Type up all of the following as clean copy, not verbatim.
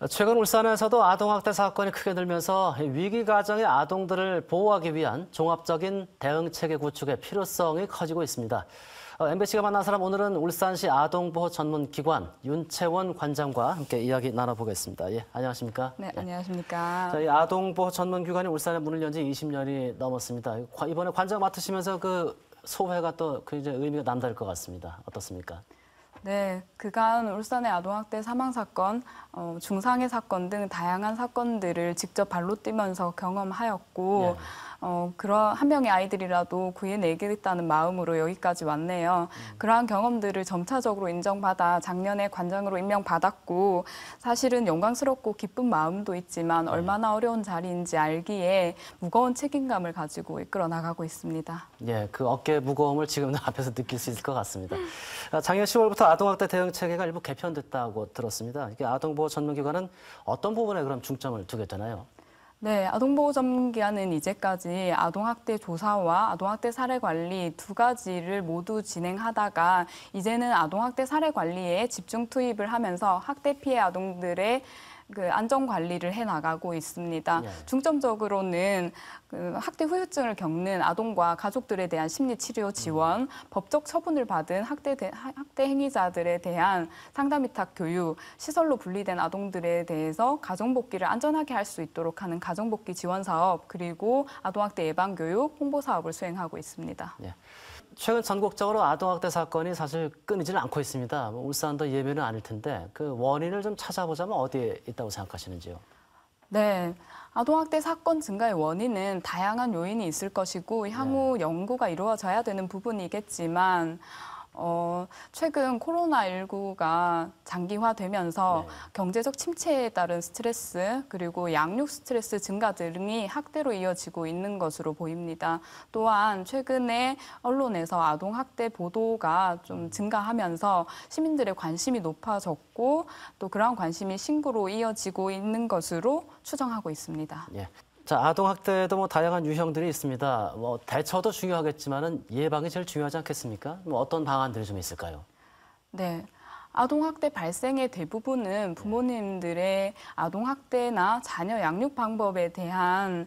최근 울산에서도 아동학대 사건이 크게 늘면서 위기 가정의 아동들을 보호하기 위한 종합적인 대응체계 구축의 필요성이 커지고 있습니다. MBC가 만난 사람 오늘은 울산시 아동보호 전문기관 윤채원 관장과 함께 이야기 나눠보겠습니다. 예, 안녕하십니까? 네, 안녕하십니까? 이 아동보호 전문기관이 울산에 문을 연 지 20년이 넘었습니다. 이번에 관장 맡으시면서 그 소회가 또 굉장히 의미가 남다를 것 같습니다. 어떻습니까? 네, 그간 울산의 아동학대 사망사건, 중상해 사건 등 다양한 사건들을 직접 발로 뛰면서 경험하였고 그런 한 명의 아이들이라도 구해내겠다는 마음으로 여기까지 왔네요. 그러한 경험들을 점차적으로 인정받아 작년에 관장으로 임명받았고 사실은 영광스럽고 기쁜 마음도 있지만 얼마나 어려운 자리인지 알기에 무거운 책임감을 가지고 이끌어 나가고 있습니다. 예, 그 어깨의 무거움을 지금 앞에서 느낄 수 있을 것 같습니다. 작년 10월부터 아동학대 대응 체계가 일부 개편됐다고 들었습니다. 이게 아동보호 전문기관은 어떤 부분에 그럼 중점을 두게 되나요? 네, 아동보호 전문기관은 이제까지 아동학대 조사와 아동학대 사례 관리 두 가지를 모두 진행하다가 이제는 아동학대 사례 관리에 집중 투입을 하면서 학대 피해 아동들의 안전 관리를 해 나가고 있습니다. 중점적으로는 학대 후유증을 겪는 아동과 가족들에 대한 심리치료 지원, 법적 처분을 받은 학대 행위자들에 대한 상담 위탁 교육, 시설로 분리된 아동들에 대해서 가정복귀를 안전하게 할 수 있도록 하는 가정복귀 지원 사업, 그리고 아동학대 예방 교육, 홍보 사업을 수행하고 있습니다. 예. 최근 전국적으로 아동학대 사건이 사실 끊이지는 않고 있습니다. 울산도 예외는 아닐 텐데 그 원인을 좀 찾아보자면 어디에 있다고 생각하시는지요? 네, 아동학대 사건 증가의 원인은 다양한 요인이 있을 것이고 향후 연구가 이루어져야 되는 부분이겠지만 최근 코로나19가 장기화되면서 경제적 침체에 따른 스트레스 그리고 양육 스트레스 증가 등이 학대로 이어지고 있는 것으로 보입니다. 또한 최근에 언론에서 아동학대 보도가 좀 증가하면서 시민들의 관심이 높아졌고 또 그러한 관심이 신고로 이어지고 있는 것으로 추정하고 있습니다. 예. 자, 아동학대도 다양한 유형들이 있습니다. 대처도 중요하겠지만은 예방이 제일 중요하지 않겠습니까? 어떤 방안들이 좀 있을까요? 네. 아동학대 발생의 대부분은 부모님들의 아동학대나 자녀 양육 방법에 대한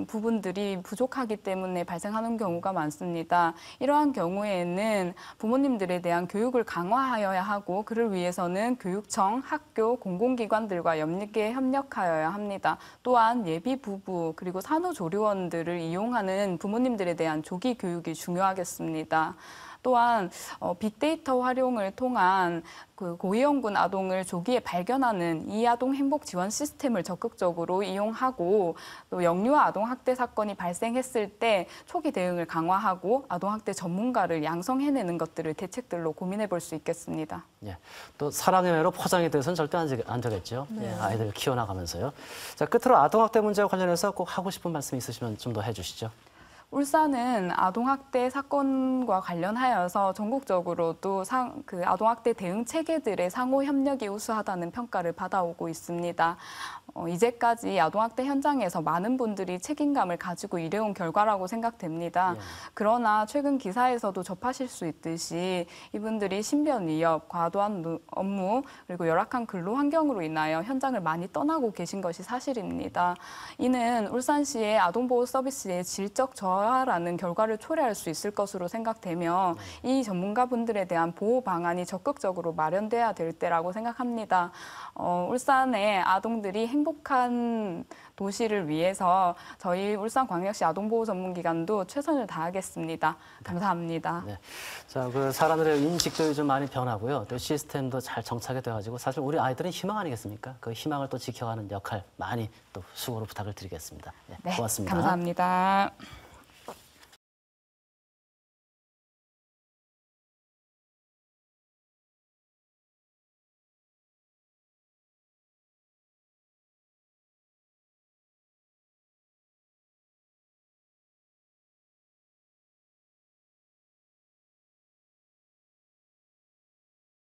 부분들이 부족하기 때문에 발생하는 경우가 많습니다. 이러한 경우에는 부모님들에 대한 교육을 강화하여야 하고 그를 위해서는 교육청, 학교, 공공기관들과 연계 협력하여야 합니다. 또한 예비 부부 그리고 산후조리원들을 이용하는 부모님들에 대한 조기 교육이 중요하겠습니다. 또한 빅데이터 활용을 통한 고위험군 아동을 조기에 발견하는 이아동 행복 지원 시스템을 적극적으로 이용하고 또 영유아 아동학대 사건이 발생했을 때 초기 대응을 강화하고 아동학대 전문가를 양성해내는 것들을 대책들로 고민해 볼 수 있겠습니다. 예, 또 사랑의 매로 포장이 돼서는 절대 안 되겠죠. 네. 예, 아이들을 키워나가면서요. 자, 끝으로 아동학대 문제와 관련해서 꼭 하고 싶은 말씀 있으시면 좀 더 해주시죠. 울산은 아동학대 사건과 관련하여서 전국적으로도 아동학대 대응 체계들의 상호 협력이 우수하다는 평가를 받아오고 있습니다. 이제까지 아동학대 현장에서 많은 분들이 책임감을 가지고 일해온 결과라고 생각됩니다. 그러나 최근 기사에서도 접하실 수 있듯이 이분들이 신변 위협, 과도한 업무, 그리고 열악한 근로 환경으로 인하여 현장을 많이 떠나고 계신 것이 사실입니다. 이는 울산시의 아동보호 서비스의 질적 저하라는 결과를 초래할 수 있을 것으로 생각되며 이 전문가분들에 대한 보호 방안이 적극적으로 마련돼야 될 때라고 생각합니다. 울산의 아동들이 행복한 도시를 위해서 저희 울산광역시 아동보호 전문기관도 최선을 다하겠습니다. 감사합니다. 네. 자, 사람들의 인식도 좀 많이 변하고요. 또 시스템도 잘 정착이 돼가지고 사실 우리 아이들은 희망 아니겠습니까? 그 희망을 또 지켜가는 역할 많이 또 수고로 부탁을 드리겠습니다. 네, 고맙습니다. 감사합니다.